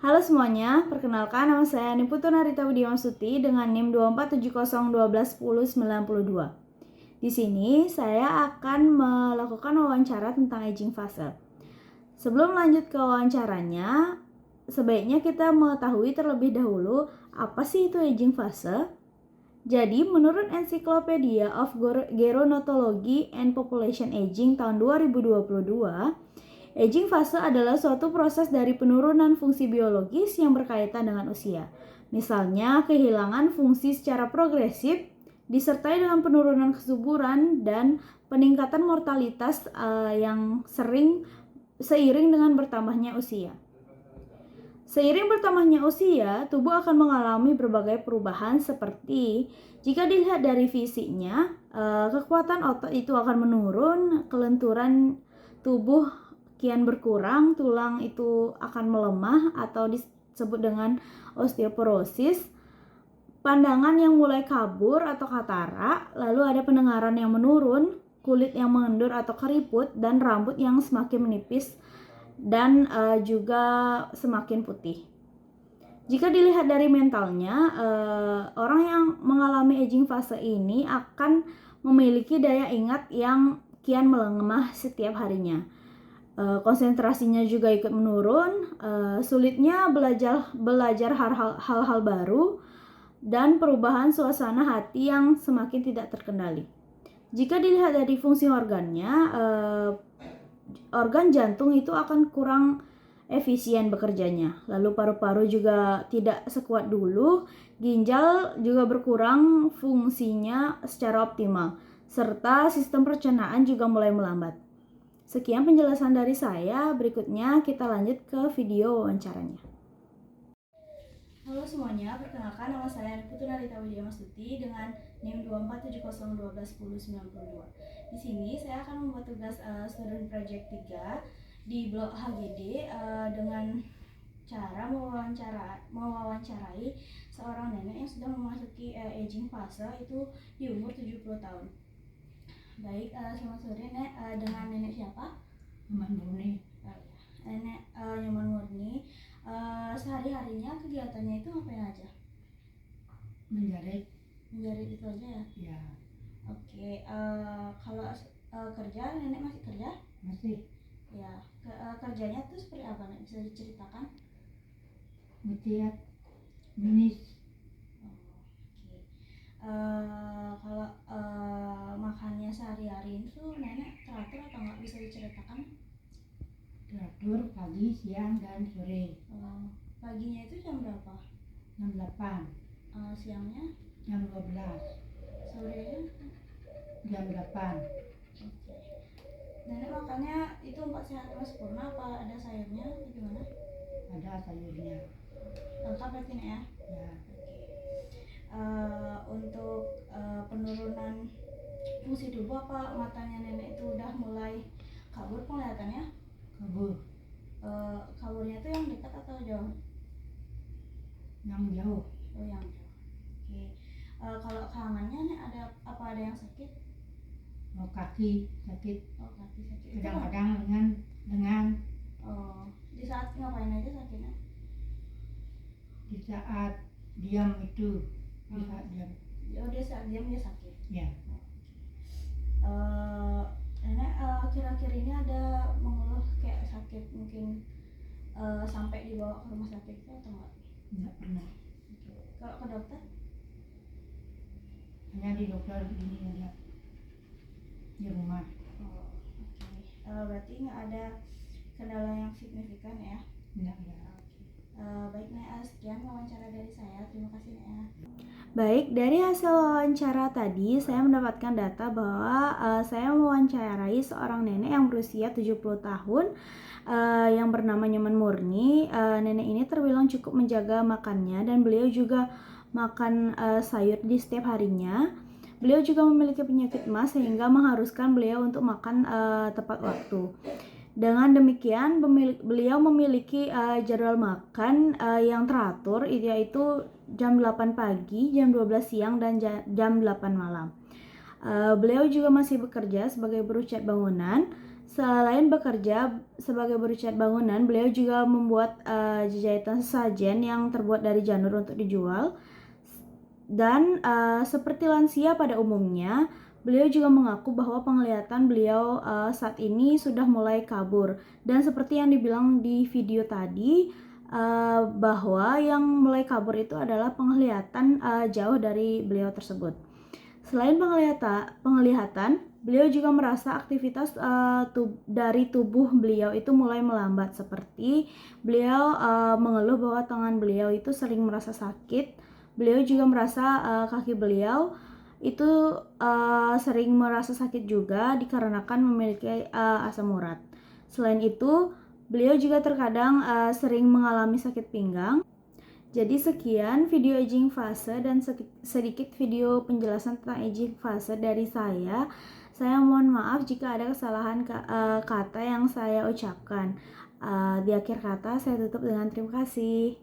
Halo semuanya, perkenalkan nama saya Niputu Narita Widimasuti dengan NIM 24701211092. Di sini saya akan melakukan wawancara tentang aging fase. Sebelum lanjut ke wawancaranya, sebaiknya kita mengetahui terlebih dahulu apa sih itu aging fase. Jadi, menurut Encyclopedia of Gerontology and Population Aging tahun 2022, aging fase adalah suatu proses dari penurunan fungsi biologis yang berkaitan dengan usia. Misalnya, kehilangan fungsi secara progresif disertai dengan penurunan kesuburan dan peningkatan mortalitas yang seiring dengan bertambahnya usia. Seiring bertambahnya usia, tubuh akan mengalami berbagai perubahan seperti jika dilihat dari fisiknya, kekuatan otot itu akan menurun, kelenturan tubuh kian berkurang, tulang itu akan melemah atau disebut dengan osteoporosis, pandangan yang mulai kabur atau katarak, lalu ada pendengaran yang menurun, kulit yang mengendur atau keriput, dan rambut yang semakin menipis dan juga semakin putih. Jika dilihat dari mentalnya, orang yang mengalami aging fase ini akan memiliki daya ingat yang kian melemah setiap harinya. Konsentrasinya juga ikut menurun, sulitnya belajar hal-hal baru, dan perubahan suasana hati yang semakin tidak terkendali. Jika dilihat dari fungsi organnya, organ jantung itu akan kurang efisien bekerjanya. Lalu paru-paru juga tidak sekuat dulu, ginjal juga berkurang fungsinya secara optimal, serta sistem pencernaan juga mulai melambat. Sekian penjelasan dari saya, berikutnya kita lanjut ke video wawancaranya. Halo semuanya, perkenalkan nama saya Niputu Narita Widimasuti dengan NIM 24701211092. Di sini saya akan membuat tugas student project 3 di blok HGD dengan cara mewawancarai seorang nenek yang sudah memasuki aging fase itu di umur 70 tahun. Baik, selamat sore Nek, dengan nenek siapa? Nyoman Murni. Nenek Nyoman Murni. Sehari-harinya kegiatannya itu ngapain aja? Menjahit itu aja ya? ya. Oke, kalau kerja, nenek masih kerja? Masih. Ya, kerjanya tuh seperti apa Nek? Bisa diceritakan? Ngeliat minis. Oke. Kalau makannya sehari-hari itu nenek teratur atau nggak, bisa diceritakan? Teratur pagi, siang, dan sore. Paginya itu jam berapa? Jam 8. Siangnya? Jam 12. Sorenya? Jam 8. Oke. Nenek makannya itu 4 sehat 5 sempurna apa ada sayurnya atau gimana? Ada sayurnya. Lengkap berarti Nek ya? Ya. Untuk penurunan fungsi tubuh, apa matanya nenek itu udah mulai kabur penglihatannya? Kabur. Kaburnya itu yang dekat atau jauh? Yang jauh. Oh, yang jauh. Oke. Kalau tangannya nih ada yang sakit? Oh, kaki sakit. Oh, kaki sakit. Kadang-kadang dengan di saat ngapain aja sakitnya? Di saat diam itu. Di saat diam. Oh, dia saat diam dia sakit. Ya. Nenek kira-kira ini ada mengeluh kayak sakit mungkin sampai dibawa ke rumah sakit itu atau enggak? Enggak pernah. Kalau ke dokter? Hanya di dokter ini aja. Di rumah. Berarti nggak ada kendala yang signifikan ya? Enggak ada. Baik Nek, sekian wawancara dari saya. Terima kasih Nek. Baik, dari hasil wawancara tadi saya mendapatkan data bahwa saya mewawancarai seorang nenek yang berusia 70 tahun yang bernama Nyoman Murni. Nenek ini terbilang cukup menjaga makannya dan beliau juga makan sayur di setiap harinya. Beliau juga memiliki penyakit MAS sehingga mengharuskan beliau untuk makan tepat waktu. Dengan demikian, beliau memiliki jadwal makan yang teratur, yaitu jam 8 pagi, jam 12 siang, dan jam 8 malam. Beliau juga masih bekerja sebagai buruh cat bangunan. Selain bekerja sebagai buruh cat bangunan, beliau juga membuat jahitan sesajen yang terbuat dari janur untuk dijual. Dan seperti lansia pada umumnya, beliau juga mengaku bahwa penglihatan beliau saat ini sudah mulai kabur. Dan seperti yang dibilang di video tadi, bahwa yang mulai kabur itu adalah penglihatan jauh dari beliau tersebut. Selain penglihatan, beliau juga merasa aktivitas dari tubuh beliau itu mulai melambat, seperti beliau mengeluh bahwa tangan beliau itu sering merasa sakit. Beliau juga merasa kaki beliau itu sering merasa sakit juga dikarenakan memiliki asam urat. Selain itu, beliau juga terkadang sering mengalami sakit pinggang. Jadi sekian video aging fase dan sedikit video penjelasan tentang aging fase dari saya. Saya mohon maaf jika ada kesalahan kata yang saya ucapkan. Di akhir kata saya tutup dengan terima kasih.